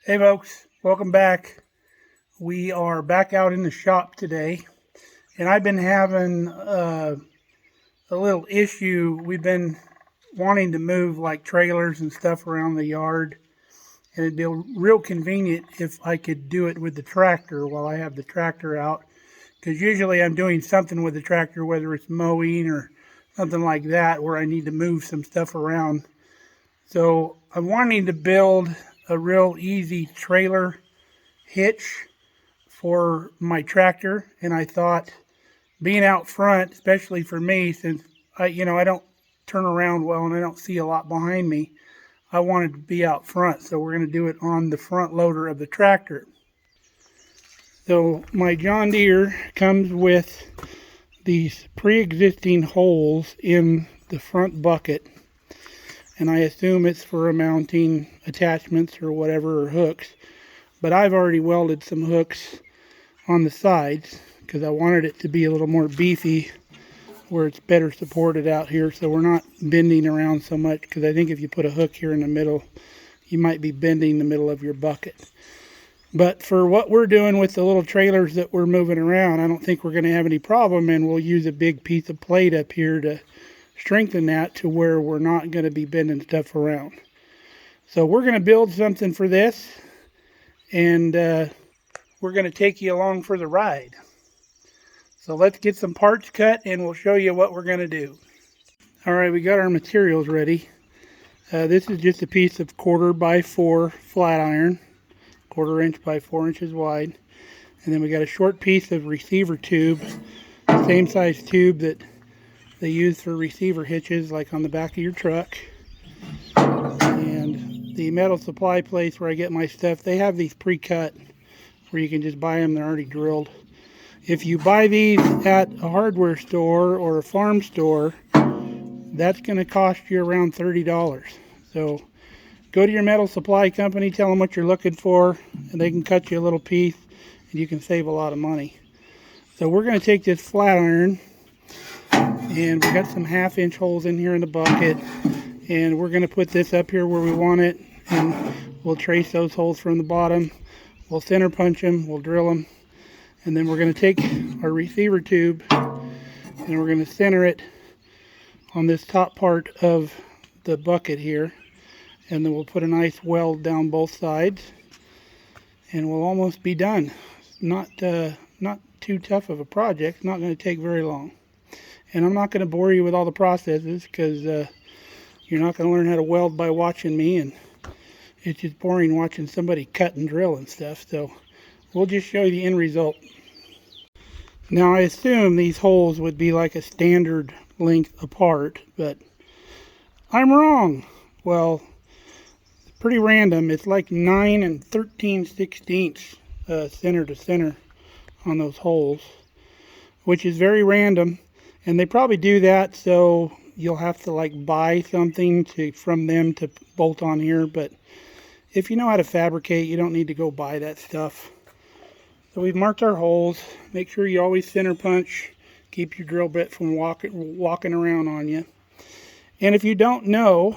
Hey folks, welcome back. We are back out in the shop today, and I've been having a little issue. We've been wanting to move like trailers and stuff around the yard, and it'd be real convenient if I could do it with the tractor while I have the tractor out, because usually I'm doing something with the tractor, whether it's mowing or something like that, where I need to move some stuff around. So I'm wanting to build a real easy trailer hitch for my tractor, and I thought being out front, especially for me, since I don't turn around well and I don't see a lot behind me, I wanted to be out front. So we're going to do it on the front loader of the tractor. So my John Deere comes with these pre-existing holes in the front bucket, and I assume it's for mounting attachments or whatever, or hooks. But I've already welded some hooks on the sides because I wanted it to be a little more beefy where it's better supported out here, so we're not bending around so much, because I think if you put a hook here in the middle, you might be bending the middle of your bucket. But for what we're doing with the little trailers that we're moving around, I don't think we're going to have any problem, and we'll use a big piece of plate up here to strengthen that to where we're not going to be bending stuff around. So we're going to build something for this, and we're going to take you along for the ride. So let's get some parts cut and we'll show you what we're going to do. Alright, we got our materials ready. This is just a piece of 1/4 by 4 flat iron, 1/4 inch by 4 inches wide. And then we got a short piece of receiver tube, same size tube that they use for receiver hitches, like on the back of your truck. And the metal supply place where I get my stuff, they have these pre-cut where you can just buy them, they're already drilled. If you buy these at a hardware store or a farm store, that's going to cost you around $30. So go to your metal supply company, tell them what you're looking for, and they can cut you a little piece, and you can save a lot of money. So we're going to take this flat iron, and we got some 1/2 inch holes in here in the bucket, and we're going to put this up here where we want it, and we'll trace those holes from the bottom. We'll center punch them, we'll drill them, and then we're going to take our receiver tube and we're going to center it on this top part of the bucket here, and then we'll put a nice weld down both sides, and we'll almost be done. Not too tough of a project, not going to take very long. And I'm not going to bore you with all the processes, because you're not going to learn how to weld by watching me, and it's just boring watching somebody cut and drill and stuff. So we'll just show you the end result. Now I assume these holes would be like a standard length apart, but I'm wrong. Well, it's pretty random. It's like 9 13/16 center to center on those holes, which is very random. And they probably do that so you'll have to like buy something from them to bolt on here. But if you know how to fabricate, you don't need to go buy that stuff. So we've marked our holes. Make sure you always center punch. Keep your drill bit from walking around on you. And if you don't know,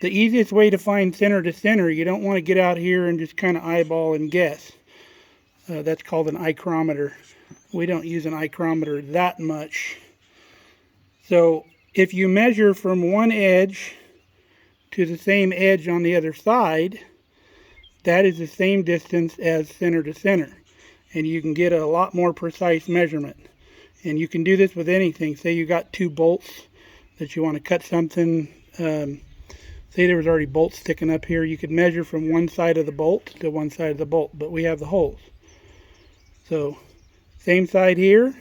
the easiest way to find center to center, you don't want to get out here and just kind of eyeball and guess. That's called an ichrometer. We don't use an ichrometer that much. So if you measure from one edge to the same edge on the other side, that is the same distance as center to center. And you can get a lot more precise measurement. And you can do this with anything. Say you got 2 bolts that you want to cut something. Say there was already bolts sticking up here. You could measure from one side of the bolt to one side of the bolt. But we have the holes. So same side here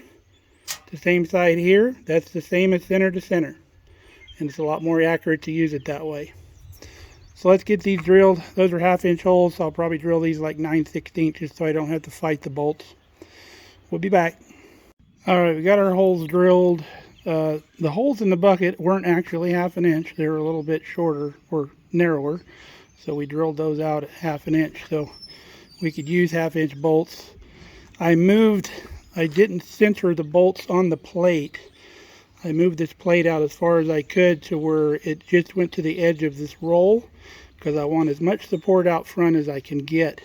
to same side here. That's the same as center to center. And it's a lot more accurate to use it that way. So let's get these drilled. Those are 1/2 inch holes, so I'll probably drill these like 9/16 so I don't have to fight the bolts. We'll be back. Alright, we got our holes drilled. The holes in the bucket weren't actually 1/2 inch. They were a little bit shorter or narrower. So we drilled those out at 1/2 inch so we could use 1/2 inch bolts. I didn't center the bolts on the plate. I moved this plate out as far as I could to where it just went to the edge of this roll, because I want as much support out front as I can get.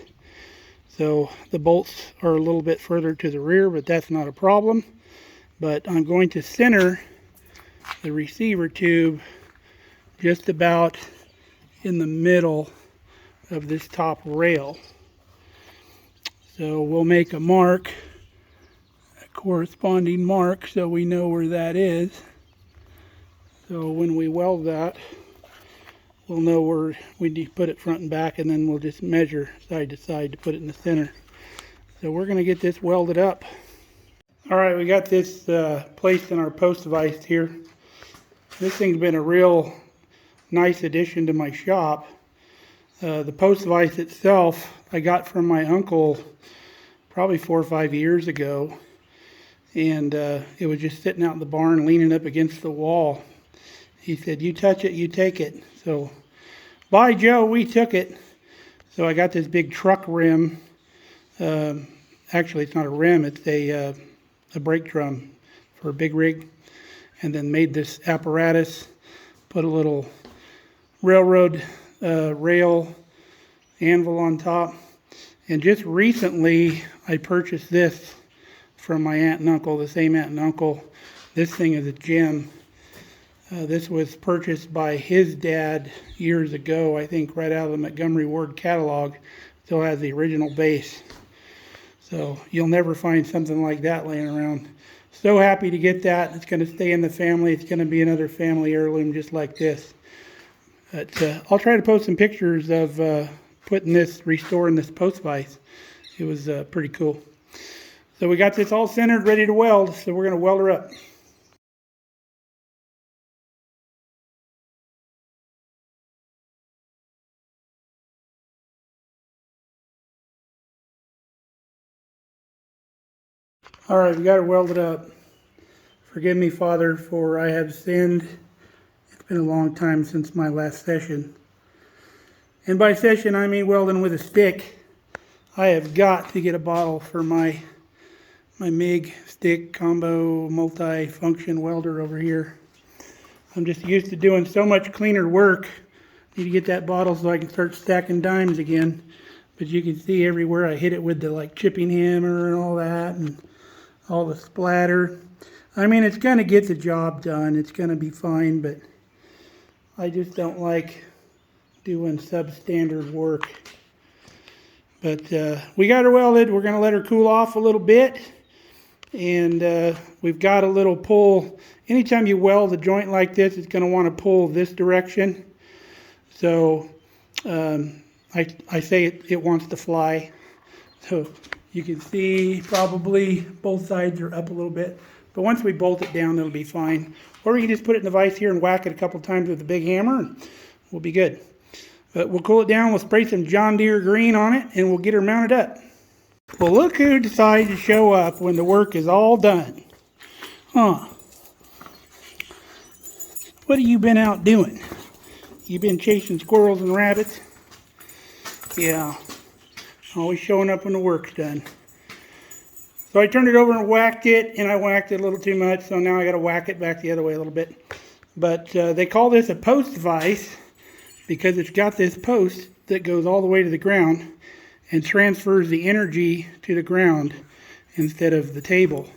So the bolts are a little bit further to the rear, but that's not a problem. But I'm going to center the receiver tube just about in the middle of this top rail. So we'll make a mark, a corresponding mark, so we know where that is. So when we weld that, we'll know where we need to put it front and back, and then we'll just measure side to side to put it in the center. So we're going to get this welded up. Alright, we got this placed in our post vise here. This thing's been a real nice addition to my shop. The post vise itself I got from my uncle probably 4 or 5 years ago, and it was just sitting out in the barn leaning up against the wall. He said, "You touch it, you take it." So by Joe, we took it. So I got this big truck rim. Actually, it's not a rim, it's a brake drum for a big rig, and then made this apparatus, put a little railroad rail anvil on top. And just recently I purchased this from my aunt and uncle, the same aunt and uncle. This thing is a gem. This was purchased by his dad years ago, I think right out of the Montgomery Ward catalog. Still has the original base. So you'll never find something like that laying around. So happy to get that. It's going to stay in the family. It's going to be another family heirloom just like this. But I'll try to post some pictures of restoring this post vise. It was pretty cool. So we got this all centered, ready to weld. So we're going to weld her up. Alright, we got her welded up. Forgive me, Father, for I have sinned. It's been a long time since my last session. And by session, I mean welding with a stick. I have got to get a bottle for my MIG stick combo multi-function welder over here. I'm just used to doing so much cleaner work. Need to get that bottle so I can start stacking dimes again. But you can see everywhere I hit it with the chipping hammer and all that, and all the splatter. I mean, it's going to get the job done. It's going to be fine, but I just don't like doing substandard work. But we got her welded. We're going to let her cool off a little bit. And we've got a little pull. Anytime you weld a joint like this, it's going to want to pull this direction. So I say it wants to fly. So you can see probably both sides are up a little bit. But once we bolt it down, it'll be fine. Or we can just put it in the vise here and whack it a couple times with a big hammer, and we'll be good. But we'll cool it down, we'll spray some John Deere green on it, and we'll get her mounted up. Well, look who decided to show up when the work is all done. Huh. What have you been out doing? You been chasing squirrels and rabbits? Yeah. Always showing up when the work's done. So I turned it over and whacked it, and I whacked it a little too much, so now I got to whack it back the other way a little bit. But they call this a post vise because it's got this post that goes all the way to the ground and transfers the energy to the ground instead of the table.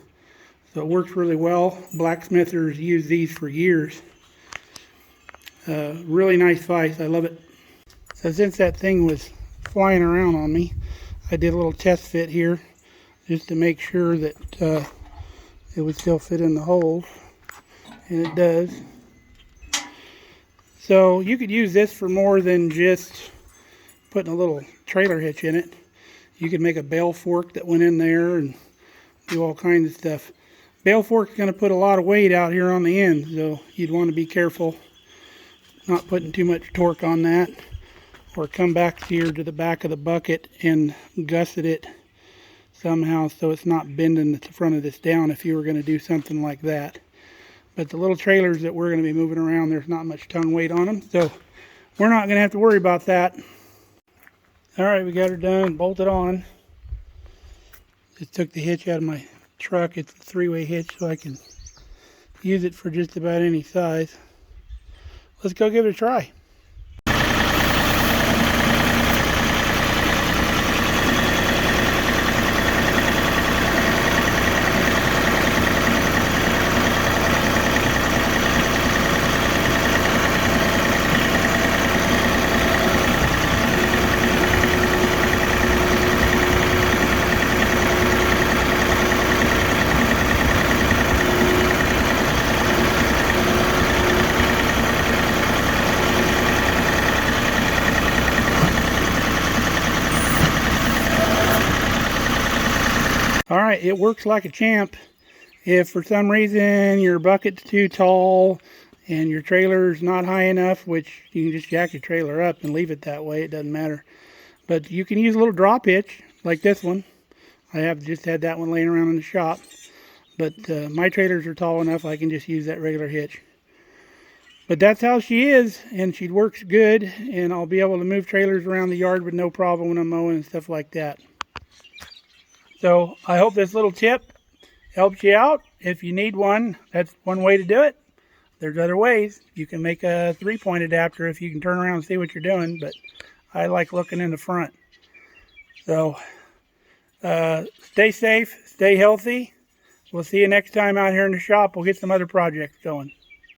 So it works really well. Blacksmithers use these for years. Really nice vise. I love it. So since that thing was flying around on me, I did a little test fit here just to make sure that it would still fit in the holes, and it does. So you could use this for more than just putting a little trailer hitch in it. You could make a bale fork that went in there and do all kinds of stuff. Bale fork is going to put a lot of weight out here on the end, so you'd want to be careful not putting too much torque on that, or come back here to the back of the bucket and gusset it somehow so it's not bending the front of this down if you were going to do something like that. But the little trailers that we're going to be moving around, there's not much tongue weight on them, so we're not going to have to worry about that. Alright, we got her done, bolted on. Just took the hitch out of my truck. It's a 3-way hitch, so I can use it for just about any size. Let's go give it a try. All right, it works like a champ. If for some reason your bucket's too tall and your trailer's not high enough, which you can just jack your trailer up and leave it that way, it doesn't matter. But you can use a little drop hitch like this one. I have just had that one laying around in the shop. But my trailers are tall enough I can just use that regular hitch. But that's how she is, and she works good, and I'll be able to move trailers around the yard with no problem when I'm mowing and stuff like that. So I hope this little tip helps you out. If you need one, that's one way to do it. There's other ways. You can make a 3-point adapter if you can turn around and see what you're doing, but I like looking in the front. So stay safe, stay healthy. We'll see you next time out here in the shop. We'll get some other projects going.